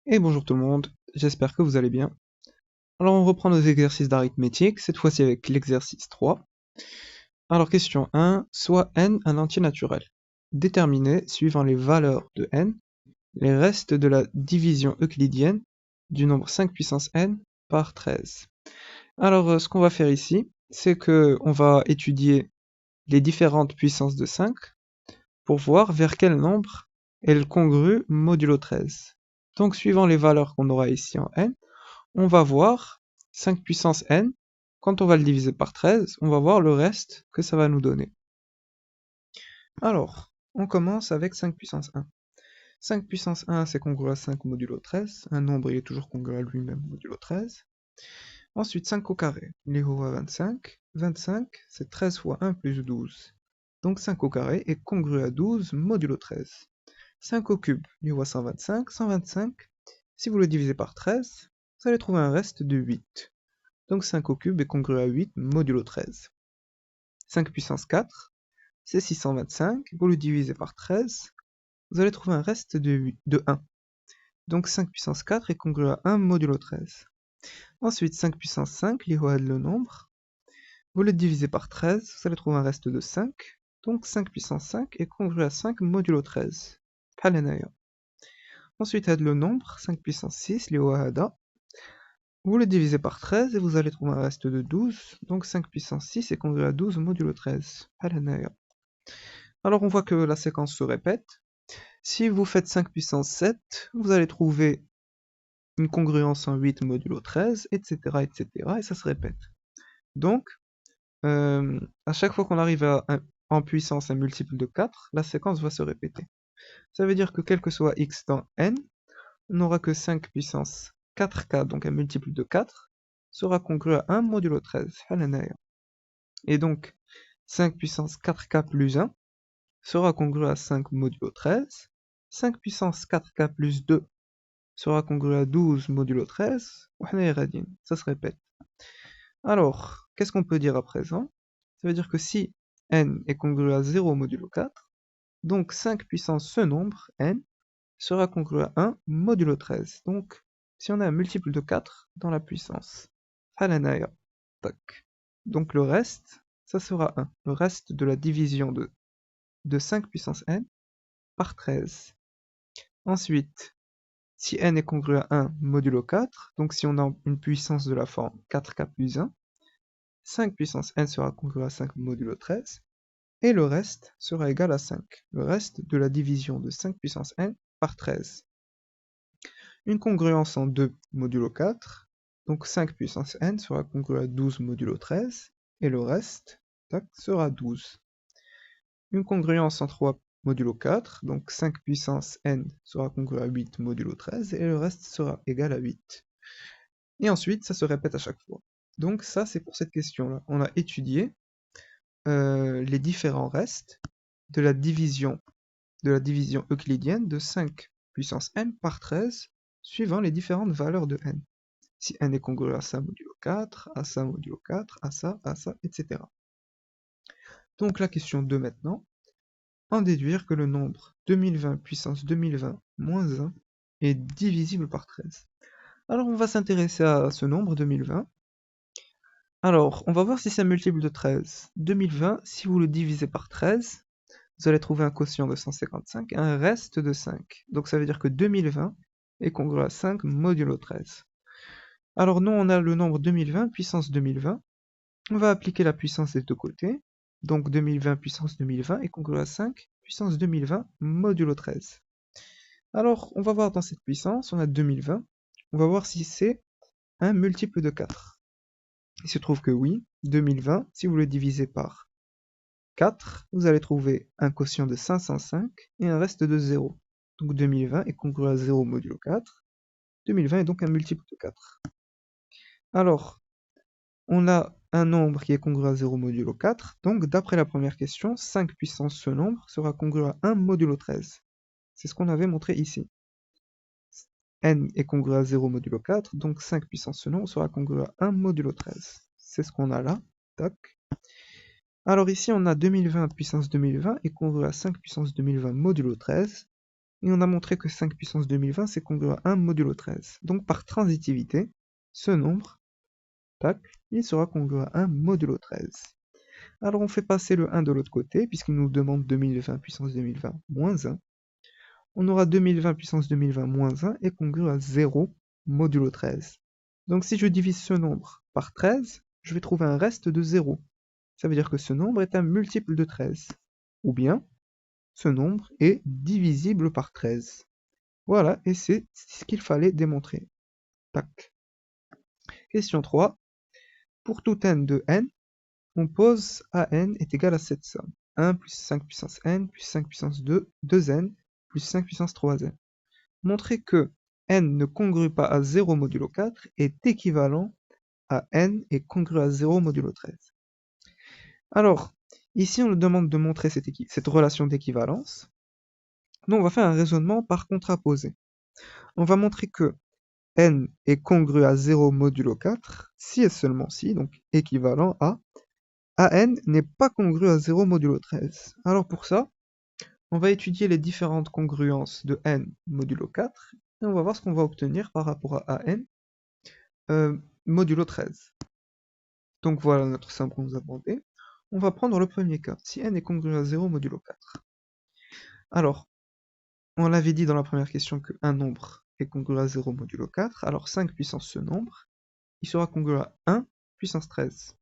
Et bonjour tout le monde, j'espère que vous allez bien. Alors on reprend nos exercices d'arithmétique, cette fois-ci avec l'exercice 3. Alors question 1, soit n un entier naturel. Déterminez, suivant les valeurs de n, les restes de la division euclidienne du nombre 5 puissance n par 13. Alors ce qu'on va faire ici, c'est que on va étudier les différentes puissances de 5 pour voir vers quel nombre elles congruent modulo 13. Donc suivant les valeurs qu'on aura ici en n, on va voir 5 puissance n, quand on va le diviser par 13, on va voir le reste que ça va nous donner. Alors, on commence avec 5 puissance 1. 5 puissance 1, c'est congru à 5 modulo 13. Un nombre, il est toujours congru à lui-même modulo 13. Ensuite, 5 au carré, il est égal à 25. 25, c'est 13 fois 1 plus 12. Donc 5 au carré est congru à 12 modulo 13. 5 au cube, il est égal à 125. 125, si vous le divisez par 13, vous allez trouver un reste de 8. Donc 5 au cube est congru à 8 modulo 13. 5 puissance 4, c'est 625. Vous le divisez par 13, vous allez trouver un reste de 1. Donc 5 puissance 4 est congru à 1 modulo 13. Ensuite, 5 puissance 5, le nombre. Vous le divisez par 13, vous allez trouver un reste de 5. Donc 5 puissance 5 est congru à 5 modulo 13. Ensuite, le nombre, 5 puissance 6, vous le divisez par 13 et vous allez trouver un reste de 12. Donc 5 puissance 6 est congru à 12 modulo 13. Alors on voit que la séquence se répète. Si vous faites 5 puissance 7, vous allez trouver une congruence en 8 modulo 13, etc., etc., et ça se répète. Donc, à chaque fois qu'on arrive en puissance un multiple de 4, la séquence va se répéter. Ça veut dire que quel que soit x dans n, on n'aura que 5 puissance 4k, donc un multiple de 4, sera congru à 1 modulo 13. Et donc, 5 puissance 4k plus 1 sera congru à 5 modulo 13. 5 puissance 4k plus 2 sera congru à 12 modulo 13. Ça se répète. Alors, qu'est-ce qu'on peut dire à présent? Ça veut dire que si n est congru à 0 modulo 4, donc 5 puissance ce nombre, n, sera congru à 1 modulo 13. Donc, si on a un multiple de 4 dans la puissance, donc le reste, ça sera 1. Le reste de la division de 5 puissance n par 13. Ensuite, si n est congru à 1 modulo 4, donc si on a une puissance de la forme 4k plus 1, 5 puissance n sera congru à 5 modulo 13, et le reste sera égal à 5. Le reste de la division de 5 puissance n par 13. Une congruence en 2 modulo 4, donc 5 puissance n sera congru à 12 modulo 13, et le reste sera 12. Une congruence en 3 modulo 4, donc 5 puissance n sera congru à 8 modulo 13, et le reste sera égal à 8. Et ensuite, ça se répète à chaque fois. Donc ça, c'est pour cette question-là. On a étudié les différents restes de la division euclidienne de 5 puissance n par 13, suivant les différentes valeurs de n. Si n est congru à ça modulo 4, à ça modulo 4, à ça, etc. Donc la question 2 maintenant. En déduire que le nombre 2020 puissance 2020 moins 1 est divisible par 13. Alors on va s'intéresser à ce nombre 2020. Alors, on va voir si c'est un multiple de 13. 2020, si vous le divisez par 13, vous allez trouver un quotient de 155 et un reste de 5. Donc ça veut dire que 2020 est congru à 5 modulo 13. Alors nous, on a le nombre 2020 puissance 2020. On va appliquer la puissance des deux côtés. Donc 2020 puissance 2020 est congru à 5 puissance 2020 modulo 13. Alors, on va voir dans cette puissance, on a 2020. On va voir si c'est un multiple de 4. Il se trouve que oui, 2020, si vous le divisez par 4, vous allez trouver un quotient de 505 et un reste de 0. Donc 2020 est congru à 0 modulo 4. 2020 est donc un multiple de 4. Alors, on a un nombre qui est congru à 0 modulo 4. Donc, d'après la première question, 5 puissance ce nombre sera congru à 1 modulo 13. C'est ce qu'on avait montré ici. N est congru à 0 modulo 4, donc 5 puissance ce nombre sera congru à 1 modulo 13. C'est ce qu'on a là. Tac. Alors ici, on a 2020 puissance 2020 est congru à 5 puissance 2020 modulo 13. et on a montré que 5 puissance 2020 c'est congru à 1 modulo 13. Donc par transitivité, ce nombre, tac, il sera congru à 1 modulo 13. Alors on fait passer le 1 de l'autre côté, puisqu'il nous demande 2020 puissance 2020 moins 1. On aura 2020 puissance 2020 moins 1 est congru à 0 modulo 13. Donc si je divise ce nombre par 13, je vais trouver un reste de 0. Ça veut dire que ce nombre est un multiple de 13. Ou bien, ce nombre est divisible par 13. Voilà, et c'est ce qu'il fallait démontrer. Tac. Question 3. Pour tout n de n, on pose an est égal à cette somme. 1 plus 5 puissance n plus 5 puissance 2, 2n plus 5 puissance 3n. Montrer que n ne congrue pas à 0 modulo 4 est équivalent à n est congru à 0 modulo 13. Alors, ici on nous demande de montrer cette relation d'équivalence. Nous on va faire un raisonnement par contraposé. On va montrer que n est congru à 0 modulo 4 si et seulement si, donc équivalent à an n'est pas congru à 0 modulo 13. Alors pour ça, on va étudier les différentes congruences de n modulo 4 et on va voir ce qu'on va obtenir par rapport à an modulo 13. Donc voilà notre somme qu'on nous a demandé. On va prendre le premier cas, si n est congru à 0 modulo 4. Alors, on l'avait dit dans la première question qu'un nombre est congru à 0 modulo 4, alors 5 puissance ce nombre, il sera congru à 1 puissance 13.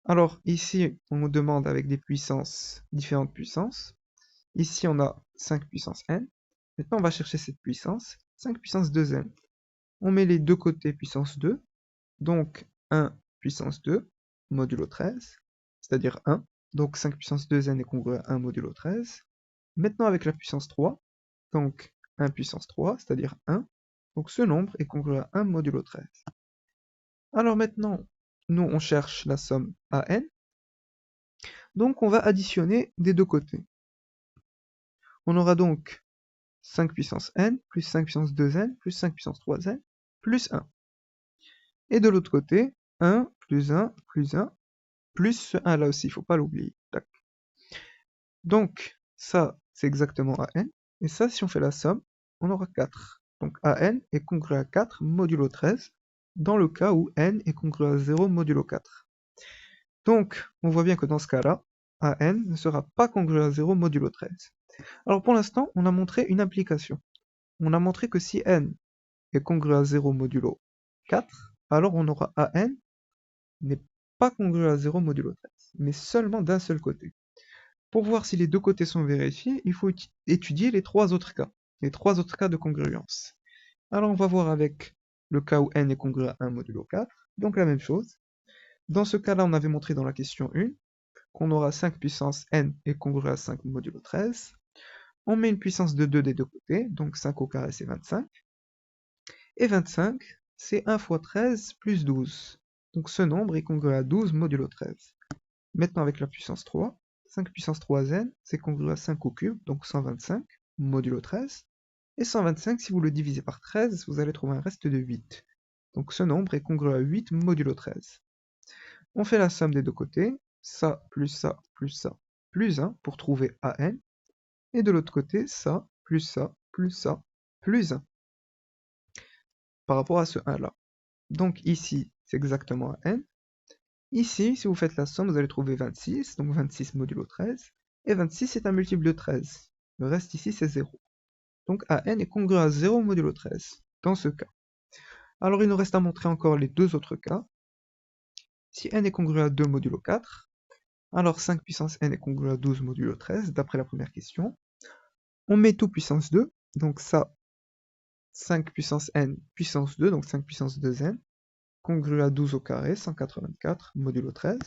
Alors ici, on nous demande avec des puissances, différentes puissances. Ici, on a 5 puissance n. Maintenant, on va chercher cette puissance, 5 puissance 2n. On met les deux côtés puissance 2, donc 1 puissance 2 modulo 13, c'est-à-dire 1. Donc 5 puissance 2n est congru à 1 modulo 13. Maintenant, avec la puissance 3, donc 1 puissance 3, c'est-à-dire 1. Donc ce nombre est congru à 1 modulo 13. Alors maintenant, nous, on cherche la somme an. Donc on va additionner des deux côtés. On aura donc 5 puissance n, plus 5 puissance 2n, plus 5 puissance 3n, plus 1. Et de l'autre côté, 1, plus 1, plus 1, plus ce 1 là aussi, il ne faut pas l'oublier. Donc ça, c'est exactement an. Et ça, si on fait la somme, on aura 4. Donc an est congru à 4 modulo 13, dans le cas où n est congru à 0 modulo 4. Donc, on voit bien que dans ce cas-là, an ne sera pas congru à 0 modulo 13. Alors pour l'instant, on a montré une implication. On a montré que si n est congru à 0 modulo 4, alors on aura an n'est pas congru à 0 modulo 13, mais seulement d'un seul côté. Pour voir si les deux côtés sont vérifiés, il faut étudier les trois autres cas de congruence. Alors on va voir avec le cas où n est congru à 1 modulo 4, donc la même chose. Dans ce cas-là, on avait montré dans la question 1 qu'on aura 5 puissance n est congru à 5 modulo 13. On met une puissance de 2 des deux côtés, donc 5 au carré c'est 25. Et 25, c'est 1 fois 13 plus 12. Donc ce nombre est congru à 12 modulo 13. Maintenant avec la puissance 3, 5 puissance 3n, c'est congru à 5 au cube, donc 125 modulo 13. Et 125, si vous le divisez par 13, vous allez trouver un reste de 8. Donc ce nombre est congru à 8 modulo 13. On fait la somme des deux côtés, ça, plus ça, plus ça, plus 1 pour trouver an. Et de l'autre côté, ça, plus ça, plus ça, plus 1. Par rapport à ce 1 là. Donc ici, c'est exactement an. Ici, si vous faites la somme, vous allez trouver 26, donc 26 modulo 13. Et 26 est un multiple de 13. Le reste ici, c'est 0. Donc an est congru à 0 modulo 13, dans ce cas. Alors il nous reste à montrer encore les deux autres cas. Si n est congru à 2 modulo 4, alors 5 puissance n est congru à 12 modulo 13, d'après la première question. On met tout puissance 2, donc ça, 5 puissance n puissance 2, donc 5 puissance 2n, congru à 12 au carré, 184 modulo 13.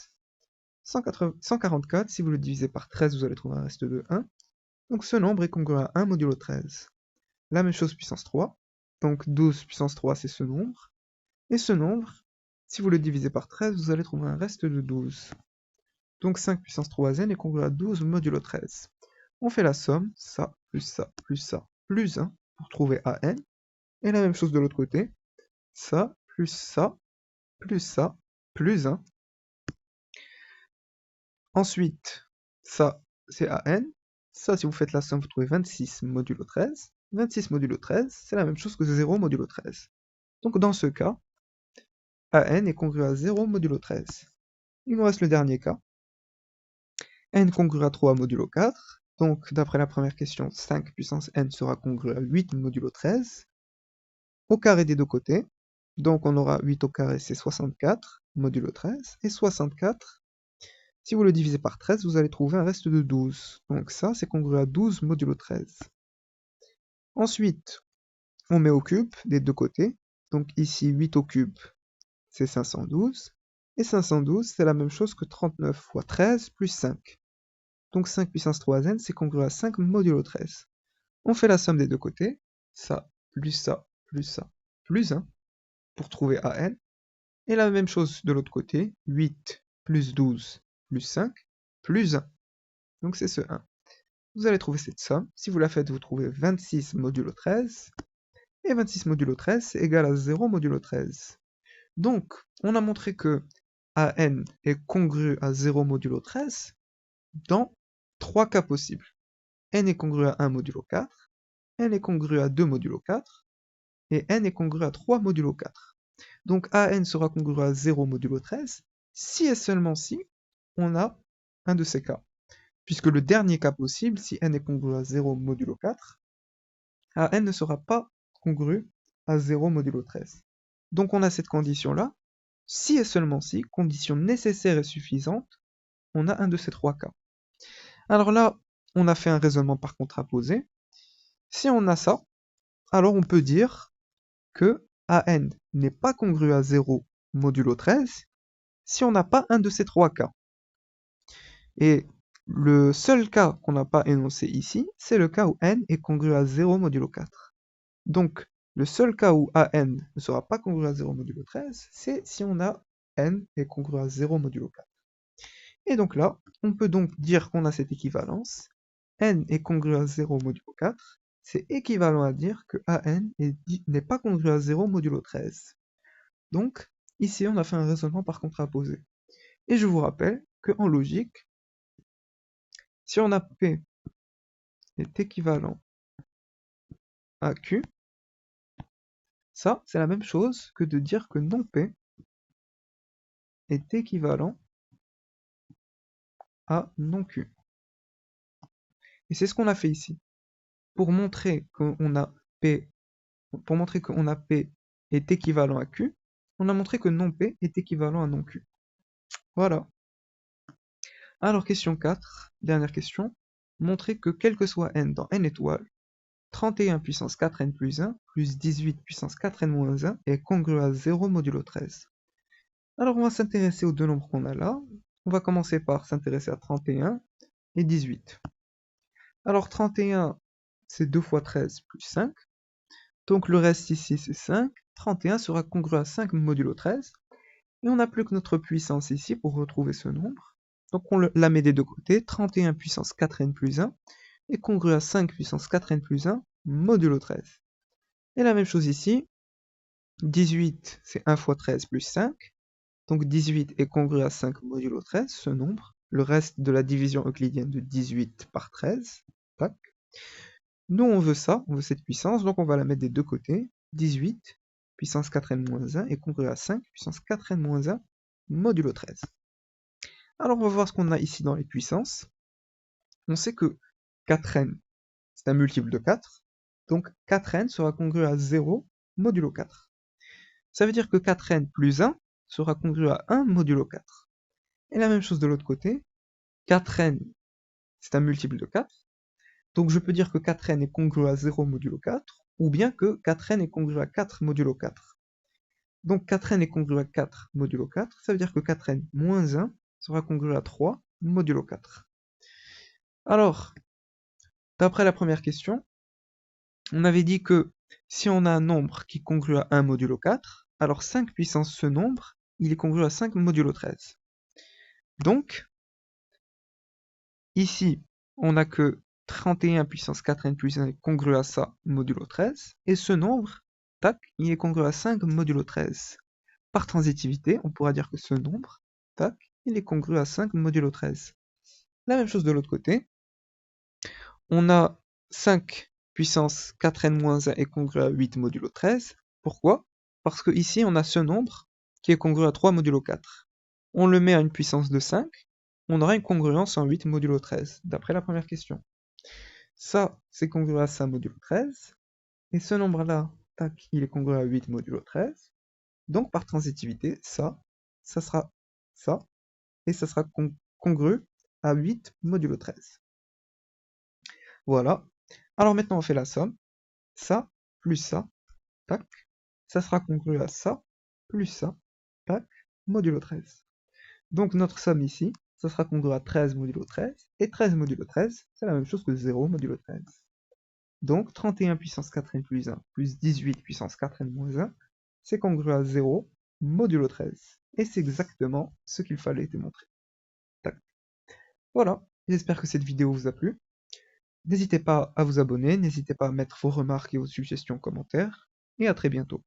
144, si vous le divisez par 13, vous allez trouver un reste de 1. Donc ce nombre est congru à 1 modulo 13. La même chose puissance 3, donc 12 puissance 3, c'est ce nombre. Et ce nombre, si vous le divisez par 13, vous allez trouver un reste de 12. Donc 5 puissance 3n est congru à 12 modulo 13. On fait la somme, ça, plus ça, plus ça, plus 1, pour trouver an. Et la même chose de l'autre côté, ça, plus ça, plus ça, plus 1. Ensuite, ça, c'est an. Ça, si vous faites la somme, vous trouvez 26 modulo 13. 26 modulo 13, c'est la même chose que 0 modulo 13. Donc dans ce cas, AN est congru à 0 modulo 13. Il nous reste le dernier cas. N congru à 3 modulo 4. Donc d'après la première question, 5 puissance n sera congru à 8 modulo 13. Au carré des deux côtés. Donc on aura 8 au carré, c'est 64 modulo 13. Et 64, si vous le divisez par 13, vous allez trouver un reste de 12. Donc ça, c'est congru à 12 modulo 13. Ensuite, on met au cube des deux côtés. Donc ici, 8 au cube, c'est 512. Et 512, c'est la même chose que 39 fois 13 plus 5. Donc 5 puissance 3n, c'est congru à 5 modulo 13. On fait la somme des deux côtés. Ça, plus ça, plus ça, plus 1, pour trouver AN. Et la même chose de l'autre côté. 8 plus 12 plus 5 plus 1. Donc c'est ce 1. Vous allez trouver cette somme. Si vous la faites, vous trouvez 26 modulo 13. Et 26 modulo 13, c'est égal à 0 modulo 13. Donc, on a montré que AN est congru à 0 modulo 13 dans 3 cas possibles. N est congru à 1 modulo 4, N est congru à 2 modulo 4, et N est congru à 3 modulo 4. Donc AN sera congru à 0 modulo 13, si et seulement si on a un de ces cas. Puisque le dernier cas possible, si N est congru à 0 modulo 4, AN ne sera pas congru à 0 modulo 13. Donc on a cette condition-là. Si et seulement si, condition nécessaire et suffisante, on a un de ces trois cas. Alors là, on a fait un raisonnement par contraposé. Si on a ça, alors on peut dire que AN n'est pas congru à 0 modulo 13 si on n'a pas un de ces trois cas. Et le seul cas qu'on n'a pas énoncé ici, c'est le cas où N est congru à 0 modulo 4. Donc, le seul cas où AN ne sera pas congru à 0 modulo 13, c'est si on a N est congru à 0 modulo 4. Et donc là, on peut donc dire qu'on a cette équivalence. N est congru à 0 modulo 4, c'est équivalent à dire que AN n'est pas congru à 0 modulo 13. Donc, ici, on a fait un raisonnement par contraposé. Et je vous rappelle qu'en logique, si on a P est équivalent à Q, ça, c'est la même chose que de dire que non P est équivalent à non Q. Et c'est ce qu'on a fait ici. Pour montrer qu'on a P, est équivalent à Q, on a montré que non P est équivalent à non Q. Voilà. Alors, question 4, dernière question. Montrer que quel que soit n dans n étoiles, 31 puissance 4n plus 1 plus 18 puissance 4n moins 1 est congru à 0 modulo 13. Alors, on va s'intéresser aux deux nombres qu'on a là. On va commencer par s'intéresser à 31 et 18. Alors, 31, c'est 2 fois 13 plus 5. Donc, le reste ici, c'est 5. 31 sera congru à 5 modulo 13. Et on n'a plus que notre puissance ici pour retrouver ce nombre. Donc, on la met des deux côtés. 31 puissance 4n plus 1 est congru à 5 puissance 4n plus 1 modulo 13. Et la même chose ici. 18, c'est 1 fois 13 plus 5. Donc 18 est congru à 5 modulo 13, ce nombre. Le reste de la division euclidienne de 18 par 13. Tac. Nous, on veut ça, on veut cette puissance, donc on va la mettre des deux côtés. 18 puissance 4n moins 1 est congru à 5 puissance 4n moins 1 modulo 13. Alors, on va voir ce qu'on a ici dans les puissances. On sait que 4n, c'est un multiple de 4. Donc 4n sera congru à 0 modulo 4. Ça veut dire que 4n plus 1 sera congru à 1 modulo 4. Et la même chose de l'autre côté. 4n, c'est un multiple de 4. Donc je peux dire que 4n est congru à 0 modulo 4, ou bien que 4n est congru à 4 modulo 4. Donc 4n est congru à 4 modulo 4, ça veut dire que 4n moins 1 sera congru à 3 modulo 4. Alors, d'après la première question, on avait dit que si on a un nombre qui est congru à 1 modulo 4, alors 5 puissance ce nombre, il est congru à 5 modulo 13. Donc, ici, on n'a que 31 puissance 4n plus 1 est congru à ça modulo 13, et ce nombre, tac, il est congru à 5 modulo 13. Par transitivité, on pourra dire que ce nombre, tac, il est congru à 5 modulo 13. La même chose de l'autre côté, On a 5 puissance 4n-1 est congru à 8 modulo 13. Pourquoi? Parce que ici on a ce nombre qui est congru à 3 modulo 4. On le met à une puissance de 5, on aura une congruence en 8 modulo 13, d'après la première question. Ça, c'est congru à 5 modulo 13, et ce nombre-là, tac, il est congru à 8 modulo 13. Donc par transitivité, ça sera ça, et ça sera congru à 8 modulo 13. Voilà. Alors maintenant on fait la somme. Ça plus ça, tac, ça sera congru à ça plus ça, tac, modulo 13. Donc notre somme ici, ça sera congru à 13 modulo 13, et 13 modulo 13, c'est la même chose que 0 modulo 13. Donc 31 puissance 4n plus 1 plus 18 puissance 4n moins 1, c'est congru à 0 modulo 13. Et c'est exactement ce qu'il fallait démontrer. Tac. Voilà, j'espère que cette vidéo vous a plu. N'hésitez pas à vous abonner, n'hésitez pas à mettre vos remarques et vos suggestions en commentaire, et à très bientôt.